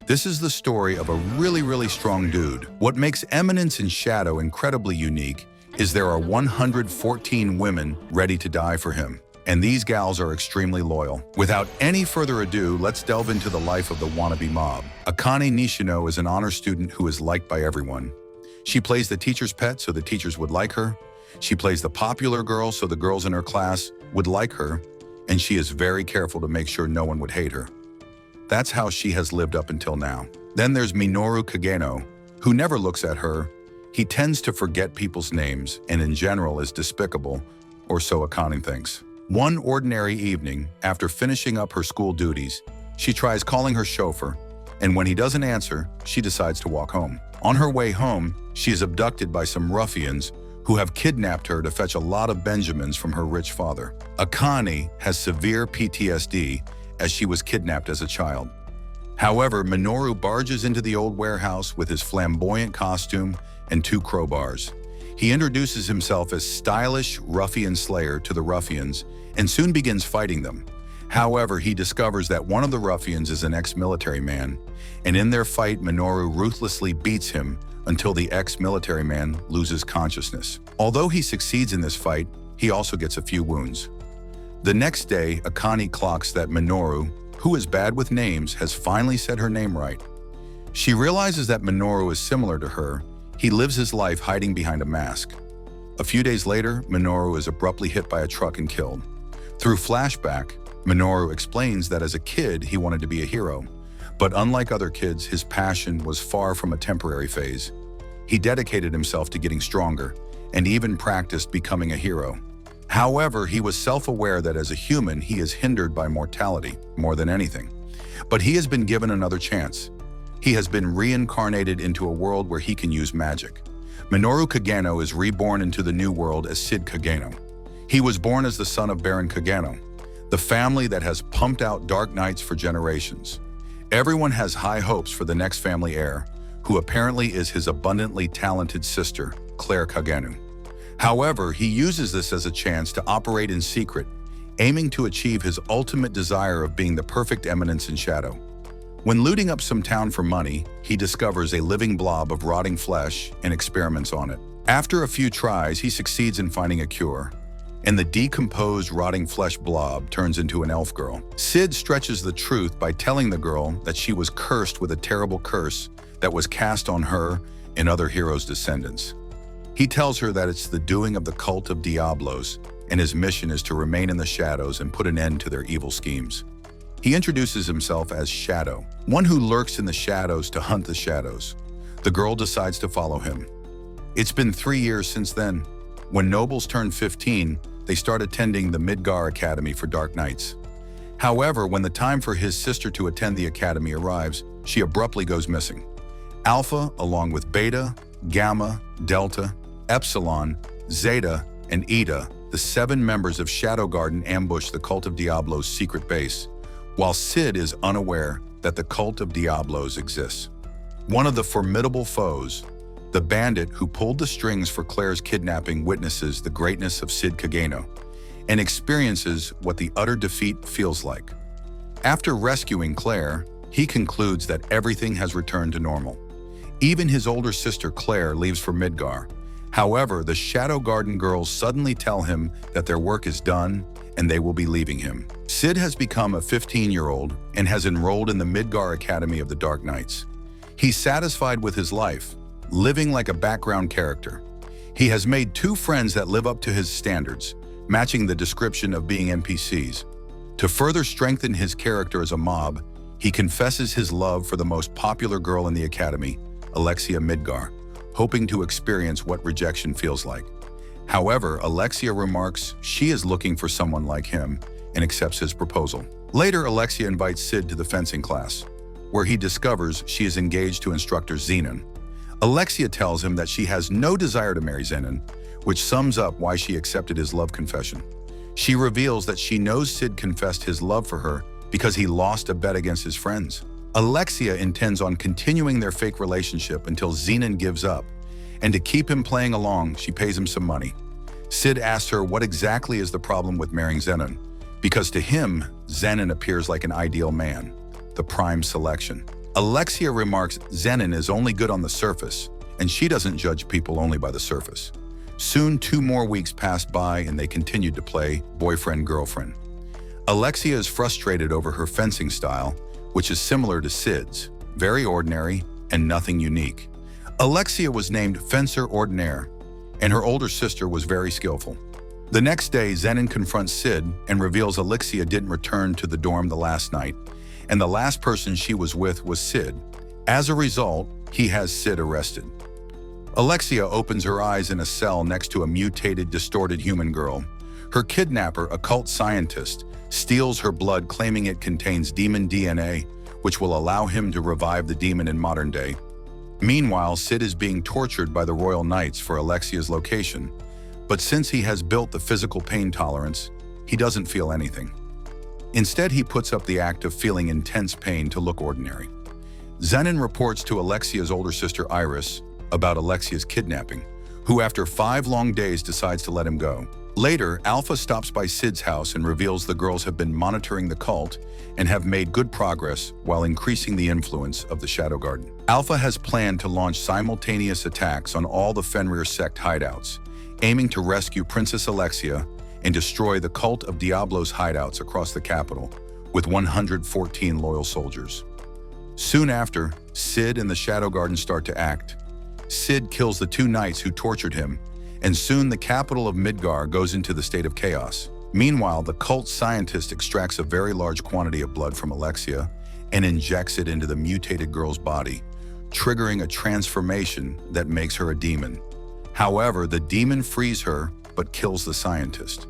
This is the story of a really strong dude. What makes Eminence and Shadow incredibly unique is there are 114 women ready to die for him. And these gals are extremely loyal. Without any further ado, let's delve into the life of the wannabe mob. Akane Nishino is an honor student who is liked by everyone. She plays the teacher's pet so the teachers would like her. She plays the popular girl so the girls in her class would like her. And she is very careful to make sure no one would hate her. That's how she has lived up until now. Then there's Minoru Kagenou, who never looks at her. He tends to forget people's names and in general is despicable, or so Akane thinks. One ordinary evening, after finishing up her school duties, she tries calling her chauffeur, and when he doesn't answer, she decides to walk home. On her way home, she is abducted by some ruffians who have kidnapped her to fetch a lot of Benjamins from her rich father. Akane has severe PTSD as she was kidnapped as a child. However, Minoru barges into the old warehouse with his flamboyant costume and 2 crowbars. He introduces himself as stylish ruffian slayer to the ruffians and soon begins fighting them. However, he discovers that one of the ruffians is an ex-military man, and in their fight, Minoru ruthlessly beats him until the ex-military man loses consciousness. Although he succeeds in this fight, he also gets a few wounds. The next day, Akane clocks that Minoru, who is bad with names, has finally said her name right. She realizes that Minoru is similar to her. He lives his life hiding behind a mask. A few days later, Minoru is abruptly hit by a truck and killed. Through flashback, Minoru explains that as a kid, he wanted to be a hero. But unlike other kids, his passion was far from a temporary phase. He dedicated himself to getting stronger and even practiced becoming a hero. However, he was self-aware that as a human, he is hindered by mortality more than anything. But he has been given another chance. He has been reincarnated into a world where he can use magic. Minoru Kagenou is reborn into the new world as Cid Kagenou. He was born as the son of Baron Kagenou, the family that has pumped out dark knights for generations. Everyone has high hopes for the next family heir, who apparently is his abundantly talented sister, Claire Kagenou. However, he uses this as a chance to operate in secret, aiming to achieve his ultimate desire of being the perfect Eminence in Shadow. When looting up some town for money, he discovers a living blob of rotting flesh and experiments on it. After a few tries, he succeeds in finding a cure, and the decomposed, rotting flesh blob turns into an elf girl. Cid stretches the truth by telling the girl that she was cursed with a terrible curse that was cast on her and other heroes' descendants. He tells her that it's the doing of the cult of Diablos, and his mission is to remain in the shadows and put an end to their evil schemes. He introduces himself as Shadow, one who lurks in the shadows to hunt the shadows. The girl decides to follow him. It's been 3 years since then. When nobles turn 15, they start attending the Midgar Academy for Dark Knights. However, when the time for his sister to attend the academy arrives, she abruptly goes missing. Alpha, along with Beta, Gamma, Delta, Epsilon, Zeta, and Eta, the 7 members of Shadow Garden ambush the Cult of Diablos' secret base, while Cid is unaware that the Cult of Diablos exists. One of the formidable foes, the bandit who pulled the strings for Claire's kidnapping, witnesses the greatness of Cid Kagenou and experiences what the utter defeat feels like. After rescuing Claire, he concludes that everything has returned to normal. Even his older sister Claire leaves for Midgar. However, the Shadow Garden girls suddenly tell him that their work is done and they will be leaving him. Cid has become a 15-year-old and has enrolled in the Midgar Academy of the Dark Knights. He's satisfied with his life, living like a background character. He has made 2 friends that live up to his standards, matching the description of being NPCs. To further strengthen his character as a mob, he confesses his love for the most popular girl in the academy, Alexia Midgar, hoping to experience what rejection feels like. However, Alexia remarks she is looking for someone like him and accepts his proposal. Later, Alexia invites Cid to the fencing class, where he discovers she is engaged to instructor Zenon. Alexia tells him that she has no desire to marry Zenon, which sums up why she accepted his love confession. She reveals that she knows Cid confessed his love for her because he lost a bet against his friends. Alexia intends on continuing their fake relationship until Zenon gives up, and to keep him playing along, she pays him some money. Cid asks her what exactly is the problem with marrying Zenon, because to him, Zenon appears like an ideal man, the prime selection. Alexia remarks Zenon is only good on the surface, and she doesn't judge people only by the surface. Soon 2 more weeks passed by and they continued to play boyfriend-girlfriend. Alexia is frustrated over her fencing style, which is similar to Cid's, very ordinary and nothing unique. Alexia was named Fencer Ordinaire, and her older sister was very skillful. The next day, Zenon confronts Cid and reveals Alexia didn't return to the dorm the last night, and the last person she was with was Cid. As a result, he has Cid arrested. Alexia opens her eyes in a cell next to a mutated, distorted human girl. Her kidnapper, a cult scientist, steals her blood, claiming it contains demon DNA, which will allow him to revive the demon in modern day. Meanwhile, Cid is being tortured by the Royal Knights for Alexia's location, but since he has built the physical pain tolerance, he doesn't feel anything. Instead, he puts up the act of feeling intense pain to look ordinary. Zenon reports to Alexia's older sister Iris about Alexia's kidnapping, who after 5 long days decides to let him go. Later, Alpha stops by Cid's house and reveals the girls have been monitoring the cult and have made good progress while increasing the influence of the Shadow Garden. Alpha has planned to launch simultaneous attacks on all the Fenrir sect hideouts, aiming to rescue Princess Alexia and destroy the cult of Diablo's hideouts across the capital, with 114 loyal soldiers. Soon after, Cid and the Shadow Garden start to act. Cid kills the 2 knights who tortured him, and soon the capital of Midgar goes into the state of chaos. Meanwhile, the cult scientist extracts a very large quantity of blood from Alexia and injects it into the mutated girl's body, triggering a transformation that makes her a demon. However, the demon frees her but kills the scientist.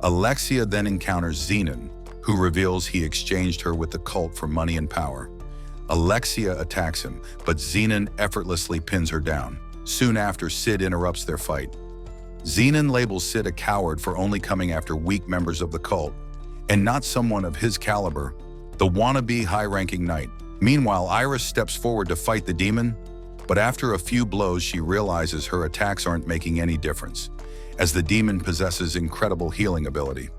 Alexia then encounters Zenon, who reveals he exchanged her with the cult for money and power. Alexia attacks him, but Zenon effortlessly pins her down. Soon after, Cid interrupts their fight. Zenon labels Cid a coward for only coming after weak members of the cult, and not someone of his caliber, the wannabe high-ranking knight. Meanwhile, Iris steps forward to fight the demon, but after a few blows she realizes her attacks aren't making any difference, as the demon possesses incredible healing ability.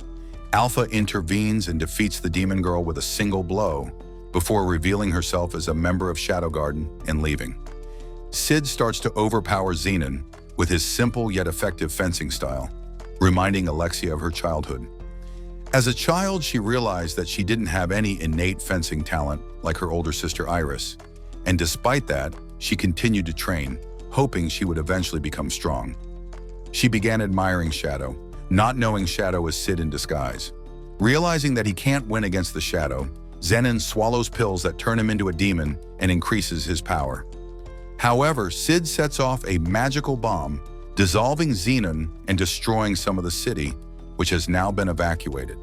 Alpha intervenes and defeats the demon girl with a single blow, before revealing herself as a member of Shadow Garden and leaving. Cid starts to overpower Zenon with his simple yet effective fencing style, reminding Alexia of her childhood. As a child, she realized that she didn't have any innate fencing talent like her older sister Iris, and despite that, she continued to train, hoping she would eventually become strong. She began admiring Shadow, not knowing Shadow is Cid in disguise. Realizing that he can't win against the Shadow, Zenon swallows pills that turn him into a demon and increases his power. However, Cid sets off a magical bomb, dissolving Zenon and destroying some of the city, which has now been evacuated.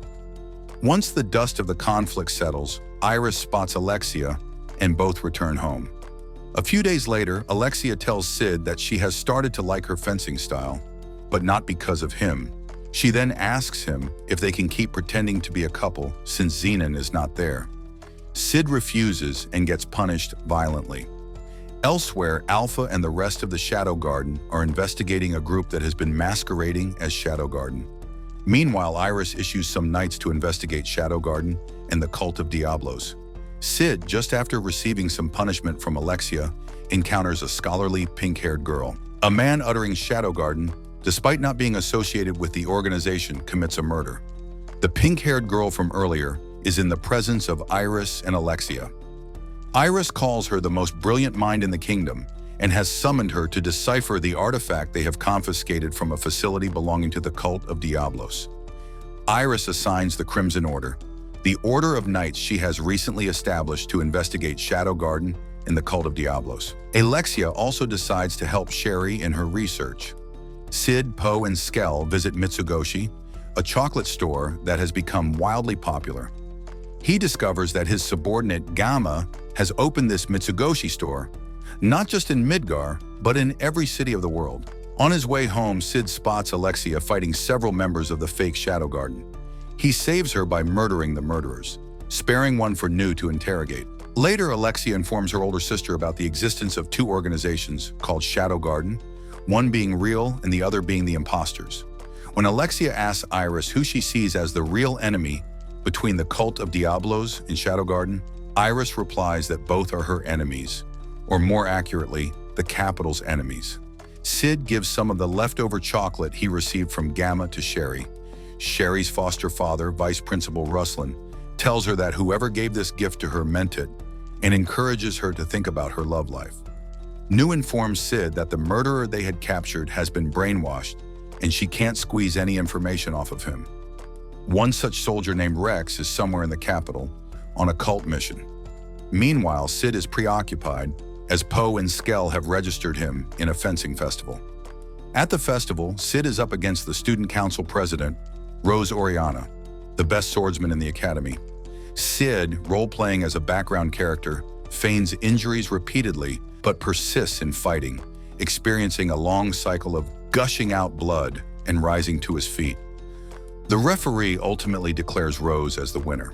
Once the dust of the conflict settles, Iris spots Alexia, and both return home. A few days later, Alexia tells Cid that she has started to like her fencing style, but not because of him. She then asks him if they can keep pretending to be a couple since Zenon is not there. Cid refuses and gets punished violently. Elsewhere, Alpha and the rest of the Shadow Garden are investigating a group that has been masquerading as Shadow Garden. Meanwhile, Iris issues some knights to investigate Shadow Garden and the cult of Diablos. Cid, just after receiving some punishment from Alexia, encounters a scholarly pink-haired girl. A man uttering Shadow Garden, despite not being associated with the organization, commits a murder. The pink-haired girl from earlier is in the presence of Iris and Alexia. Iris calls her the most brilliant mind in the kingdom and has summoned her to decipher the artifact they have confiscated from a facility belonging to the cult of Diablos. Iris assigns the Crimson Order, the order of knights she has recently established to investigate Shadow Garden and the cult of Diablos. Alexia also decides to help Sherry in her research. Cid, Poe, and Skell visit Mitsugoshi, a chocolate store that has become wildly popular. He discovers that his subordinate Gamma has opened this Mitsugoshi store, not just in Midgar, but in every city of the world. On his way home, Cid spots Alexia fighting several members of the fake Shadow Garden. He saves her by murdering the murderers, sparing one for Nu to interrogate. Later, Alexia informs her older sister about the existence of 2 organizations called Shadow Garden, one being real and the other being the imposters. When Alexia asks Iris who she sees as the real enemy between the cult of Diablos and Shadow Garden, Iris replies that both are her enemies, or more accurately, the capital's enemies. Cid gives some of the leftover chocolate he received from Gamma to Sherry. Sherry's foster father, Vice Principal Ruslan, tells her that whoever gave this gift to her meant it and encourages her to think about her love life. New informs Cid that the murderer they had captured has been brainwashed and she can't squeeze any information off of him. One such soldier named Rex is somewhere in the capital on a cult mission. Meanwhile, Cid is preoccupied as Poe and Skell have registered him in a fencing festival. At the festival, Cid is up against the student council president, Rose Oriana, the best swordsman in the academy. Cid, role-playing as a background character, feigns injuries repeatedly but persists in fighting, experiencing a long cycle of gushing out blood and rising to his feet. The referee ultimately declares Rose as the winner.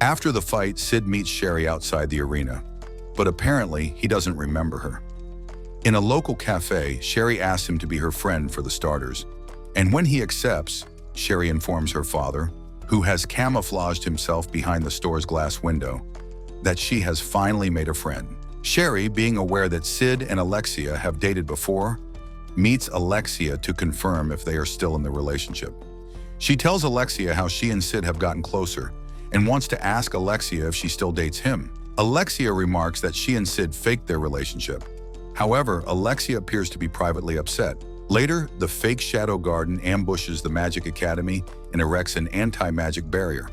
After the fight, Cid meets Sherry outside the arena, but apparently he doesn't remember her. In a local cafe, Sherry asks him to be her friend for the starters, and when he accepts, Sherry informs her father, who has camouflaged himself behind the store's glass window, that she has finally made a friend. Sherry, being aware that Cid and Alexia have dated before, meets Alexia to confirm if they are still in the relationship. She tells Alexia how she and Cid have gotten closer and wants to ask Alexia if she still dates him. Alexia remarks that she and Cid faked their relationship. However, Alexia appears to be privately upset. Later, the fake Shadow Garden ambushes the Magic Academy and erects an anti-magic barrier.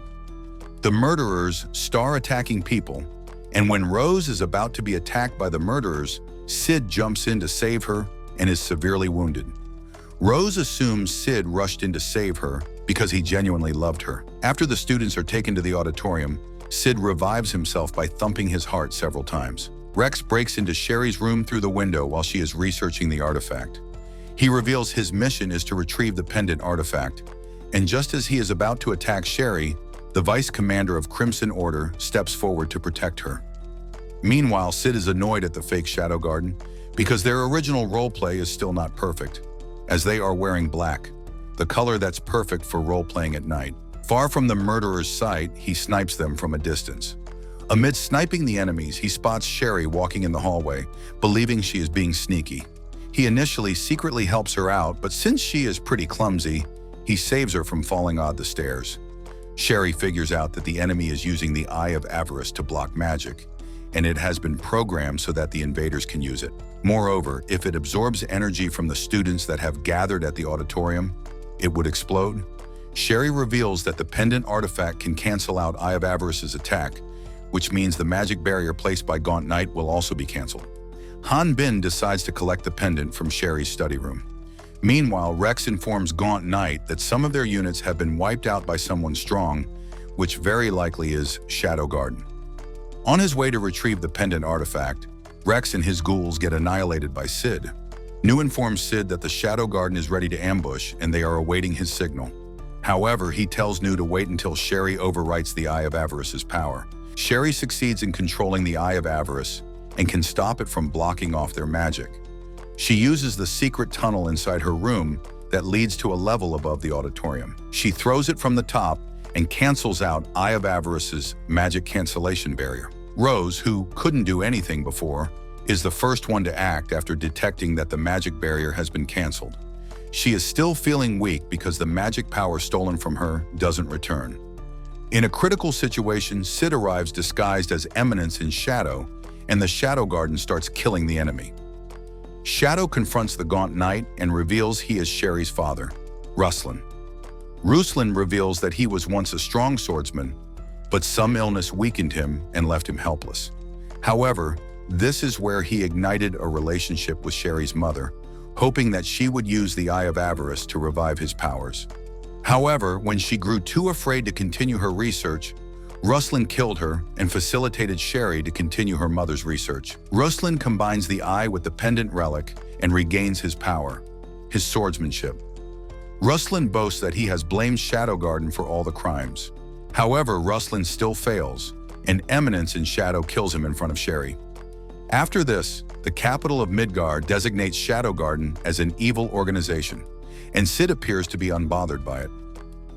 The murderers start attacking people, and when Rose is about to be attacked by the murderers, Cid jumps in to save her and is severely wounded. Rose assumes Cid rushed in to save her because he genuinely loved her. After the students are taken to the auditorium, Cid revives himself by thumping his heart several times. Rex breaks into Sherry's room through the window while she is researching the artifact. He reveals his mission is to retrieve the pendant artifact, and just as he is about to attack Sherry, the vice commander of Crimson Order steps forward to protect her. Meanwhile, Cid is annoyed at the fake Shadow Garden because their original roleplay is still not perfect, as they are wearing black, the color that's perfect for role-playing at night. Far from the murderer's sight, he snipes them from a distance. Amid sniping the enemies, he spots Sherry walking in the hallway, believing she is being sneaky. He initially secretly helps her out, but since she is pretty clumsy, he saves her from falling off the stairs. Sherry figures out that the enemy is using the Eye of Avarice to block magic, and it has been programmed so that the invaders can use it. Moreover, if it absorbs energy from the students that have gathered at the auditorium, it would explode. Sherry reveals that the pendant artifact can cancel out Eye of Avarice's attack, which means the magic barrier placed by Gaunt Knight will also be canceled. Han Bin decides to collect the pendant from Sherry's study room. Meanwhile, Rex informs Gaunt Knight that some of their units have been wiped out by someone strong, which very likely is Shadow Garden. On his way to retrieve the pendant artifact, Rex and his ghouls get annihilated by Cid. New informs Cid that the Shadow Garden is ready to ambush and they are awaiting his signal. However, he tells New to wait until Sherry overwrites the Eye of Avarice's power. Sherry succeeds in controlling the Eye of Avarice and can stop it from blocking off their magic. She uses the secret tunnel inside her room that leads to a level above the auditorium. She throws it from the top and cancels out Eye of Avarice's magic cancellation barrier. Rose, who couldn't do anything before, is the first one to act after detecting that the magic barrier has been canceled. She is still feeling weak because the magic power stolen from her doesn't return. In a critical situation, Cid arrives disguised as Eminence in Shadow, and the Shadow Garden starts killing the enemy. Shadow confronts the Gaunt Knight and reveals he is Sherry's father, Ruslan. Ruslan reveals that he was once a strong swordsman, but some illness weakened him and left him helpless. However, this is where he ignited a relationship with Sherry's mother, hoping that she would use the Eye of Avarice to revive his powers. However, when she grew too afraid to continue her research, Ruslan killed her and facilitated Sherry to continue her mother's research. Ruslan combines the eye with the pendant relic and regains his power, his swordsmanship. Ruslan boasts that he has blamed Shadow Garden for all the crimes. However, Ruslan still fails, and Eminence in Shadow kills him in front of Sherry. After this, the capital of Midgard designates Shadow Garden as an evil organization, and Cid appears to be unbothered by it.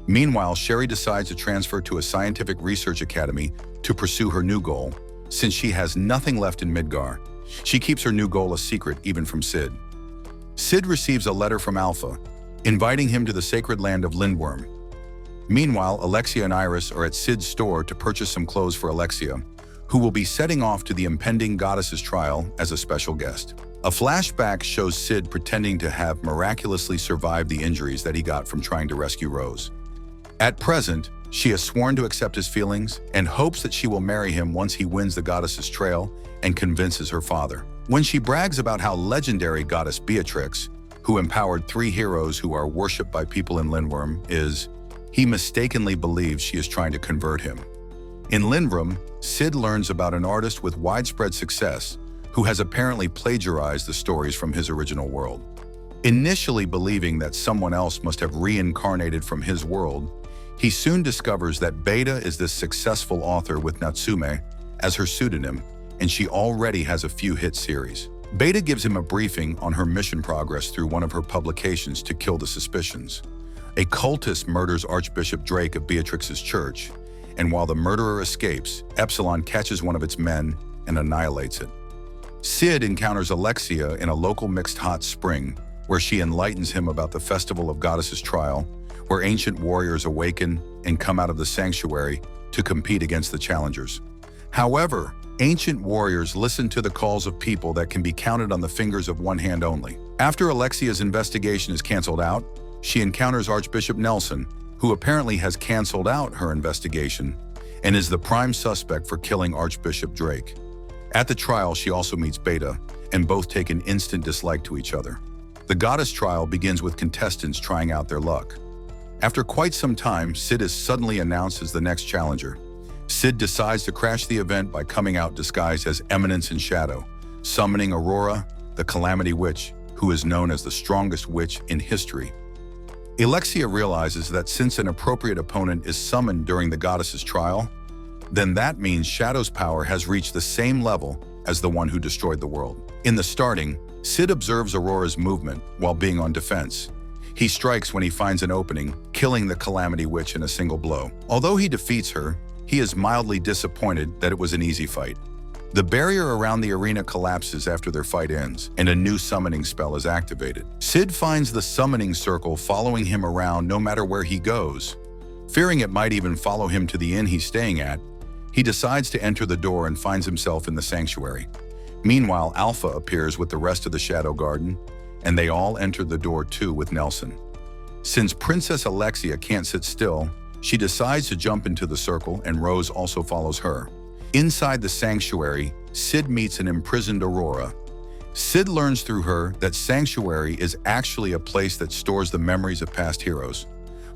Meanwhile, Sherry decides to transfer to a scientific research academy to pursue her new goal, since she has nothing left in Midgar. She keeps her new goal a secret even from Cid. Cid receives a letter from Alpha, inviting him to the sacred land of Lindworm. Meanwhile, Alexia and Iris are at Cid's store to purchase some clothes for Alexia, who will be setting off to the impending goddess's trial as a special guest. A flashback shows Cid pretending to have miraculously survived the injuries that he got from trying to rescue Rose. At present, she has sworn to accept his feelings and hopes that she will marry him once he wins the goddess's trail and convinces her father. When she brags about how legendary goddess Beatrix, who empowered 3 heroes who are worshipped by people in Lindworm, is, he mistakenly believes she is trying to convert him. In Lindworm, Cid learns about an artist with widespread success who has apparently plagiarized the stories from his original world. Initially believing that someone else must have reincarnated from his world, he soon discovers that Beta is this successful author with Natsume as her pseudonym, and she already has a few hit series. Beta gives him a briefing on her mission progress through one of her publications to kill the suspicions. A cultist murders Archbishop Drake of Beatrix's church, and while the murderer escapes, Epsilon catches one of its men and annihilates it. Cid encounters Alexia in a local mixed hot spring, where she enlightens him about the festival of Goddess's trial, where ancient warriors awaken and come out of the sanctuary to compete against the challengers. However, ancient warriors listen to the calls of people that can be counted on the fingers of one hand only. After Alexia's investigation is canceled out, she encounters Archbishop Nelson, who apparently has canceled out her investigation and is the prime suspect for killing Archbishop Drake. At the trial, she also meets Beta, and both take an instant dislike to each other. The goddess trial begins with contestants trying out their luck. After quite some time, Cid is suddenly announced as the next challenger. Cid decides to crash the event by coming out disguised as Eminence and Shadow, summoning Aurora, the Calamity Witch, who is known as the strongest witch in history. Alexia realizes that since an appropriate opponent is summoned during the goddess's trial, then that means Shadow's power has reached the same level as the one who destroyed the world. In the starting, Cid observes Aurora's movement while being on defense. He strikes when he finds an opening, killing the Calamity Witch in a single blow. Although he defeats her, he is mildly disappointed that it was an easy fight. The barrier around the arena collapses after their fight ends, and a new summoning spell is activated. Cid finds the summoning circle following him around no matter where he goes. Fearing it might even follow him to the inn he's staying at, he decides to enter the door and finds himself in the sanctuary. Meanwhile, Alpha appears with the rest of the Shadow Garden, and they all enter the door too with Nelson. Since Princess Alexia can't sit still, she decides to jump into the circle, and Rose also follows her. Inside the sanctuary, Cid meets an imprisoned Aurora. Cid learns through her that Sanctuary is actually a place that stores the memories of past heroes.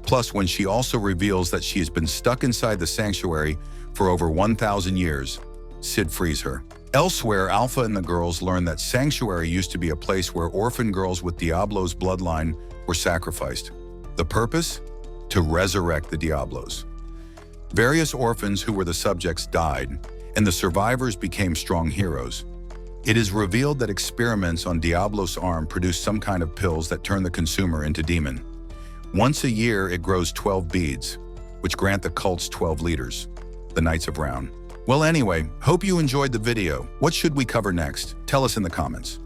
Plus, when she also reveals that she has been stuck inside the Sanctuary for over 1,000 years, Cid frees her. Elsewhere, Alpha and the girls learn that Sanctuary used to be a place where orphan girls with Diablo's bloodline were sacrificed. The purpose? To resurrect the Diablos. Various orphans who were the subjects died, and the survivors became strong heroes. It is revealed that experiments on Diablo's arm produce some kind of pills that turn the consumer into demon. Once a year, it grows 12 beads, which grant the cult's 12 leaders, the Knights of Round. Well, anyway, hope you enjoyed the video. What should we cover next? Tell us in the comments.